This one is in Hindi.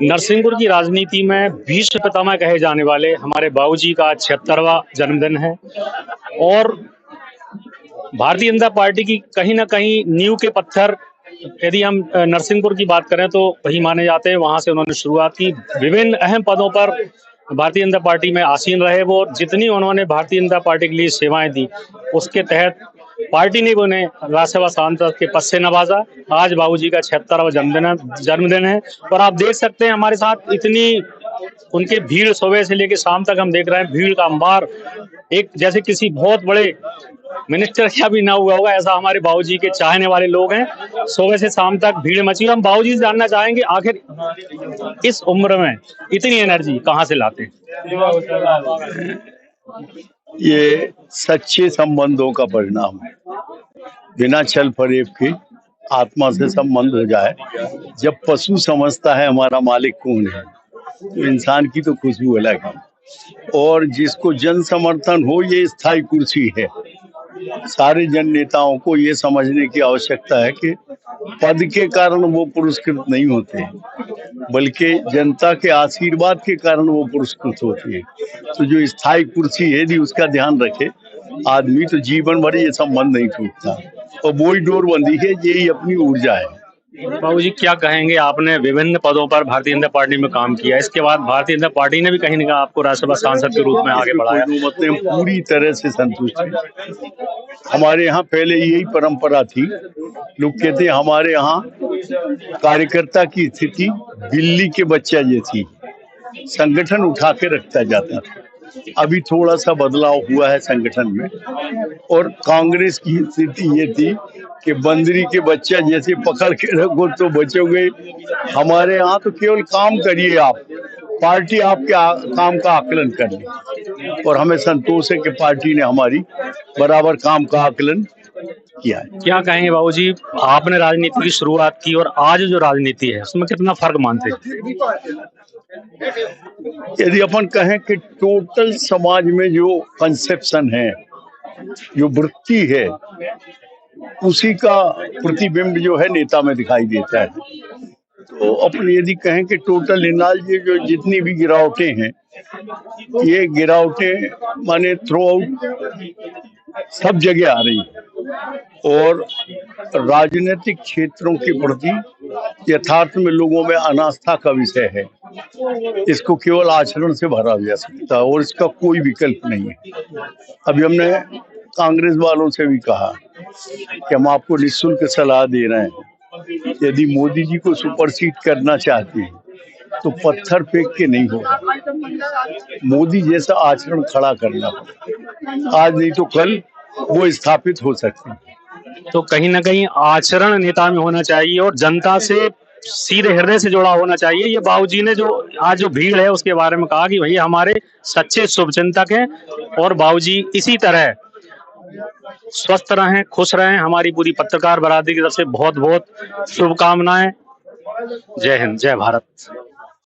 नरसिंहपुर की राजनीति में भीष्म पितामह कहे जाने वाले हमारे बाबूजी का 76वां जन्मदिन है और भारतीय जनता पार्टी की कहीं ना कहीं नींव के पत्थर, यदि हम नरसिंहपुर की बात करें तो वही माने जाते हैं। वहां से उन्होंने शुरुआत की, विभिन्न अहम पदों पर भारतीय जनता पार्टी में आसीन रहे वो। जितनी उन्होंने भारतीय जनता पार्टी के लिए सेवाएं दी, उसके तहत पार्टी ने उन्हें राज्यसभा सांसद के पद से नवाजा। आज बाबूजी का 76वां जन्मदिन है और आप देख सकते हैं हमारे साथ इतनी उनके भीड़, सुबह से लेकर शाम तक हम देख रहे हैं भीड़ का अंबार। एक जैसे किसी बहुत बड़े मिनिस्टर क्या भी ना हुआ होगा, ऐसा हमारे बाबूजी के चाहने वाले लोग हैं। सुबह से शाम तक भीड़ मची। हम बाबूजी से जानना चाहेंगे आखिर इस उम्र में इतनी एनर्जी कहाँ से लाते हैं? ये सच्चे संबंधों का परिणाम है। बिना छल फरेब के आत्मा से संबंध हो जाए। जब पशु समझता है हमारा मालिक कौन है, तो इंसान की तो खुशबू अलग है। और जिसको जन समर्थन हो, ये स्थायी कुर्सी है। सारे जन नेताओं को ये समझने की आवश्यकता है कि पद के कारण वो पुरस्कृत नहीं होते, बल्कि जनता के आशीर्वाद के कारण वो पुरस्कृत होती है। तो जो स्थायी कुर्सी है, यदि उसका ध्यान रखे आदमी, तो जीवन भर ये संबंध नहीं टूटता। और वही डोरबंदी है, यही अपनी ऊर्जा है। बाबूजी, क्या कहेंगे? आपने विभिन्न पदों पर भारतीय जनता पार्टी में काम किया, इसके बाद भारतीय जनता पार्टी ने भी कहीं ना कहीं आपको राज्यसभा सांसद के रूप में आगे बढ़ाया। हम पूरी तरह से संतुष्ट हैं। हमारे यहाँ पहले यही परंपरा थी। लोग कहते हैं हमारे यहाँ कार्यकर्ता की स्थिति बिल्ली के बच्चा जैसी, संगठन उठा के रखता जाता था। अभी थोड़ा सा बदलाव हुआ है संगठन में। और कांग्रेस की स्थिति ये थी कि बंदरी के बच्चा जैसे पकड़ के रखो तो बचोगे। हमारे यहाँ तो केवल काम करिए आप, पार्टी आपके काम का आकलन कर ले। और हमें संतोष है कि पार्टी ने हमारी बराबर काम का आकलन किया है। क्या कहेंगे बाबूजी, आपने राजनीति की शुरुआत की और आज जो राजनीति है उसमें कितना फर्क मानते हैं? यदि अपन कहें कि टोटल समाज में जो कंसेप्शन है, जो वृत्ति है, उसी का प्रतिबिंब जो है नेता में दिखाई देता है। तो अपन यदि कहें कि टोटल ये जो जितनी भी गिरावटें हैं, ये गिरावटें माने थ्रू आउट सब जगह आ रही है। और राजनीतिक क्षेत्रों के प्रति यथार्थ में लोगों में अनास्था का विषय है। इसको केवल आचरण से भरा जा सकता है और इसका कोई विकल्प नहीं है। अभी हमने कांग्रेस वालों से भी कहा कि हम आपको निःशुल्क सलाह दे रहे हैं, यदि मोदी जी को सुपरसीड करना चाहते हैं तो पत्थर फेंक के नहीं होगा, मोदी जैसा आचरण खड़ा करना। आज नहीं तो कल वो स्थापित हो सकते हैं। तो कहीं ना कहीं आचरण नेता में होना चाहिए और जनता से सीधे हृदय से जुड़ा होना चाहिए। ये बाबूजी ने जो आज जो भीड़ है उसके बारे में कहा कि भैया हमारे सच्चे शुभचिंतक हैं और बाबूजी इसी तरह स्वस्थ रहें, खुश रहें। हमारी पूरी पत्रकार बरादरी की तरफ से बहुत बहुत शुभकामनाएं। जय हिंद, जय भारत।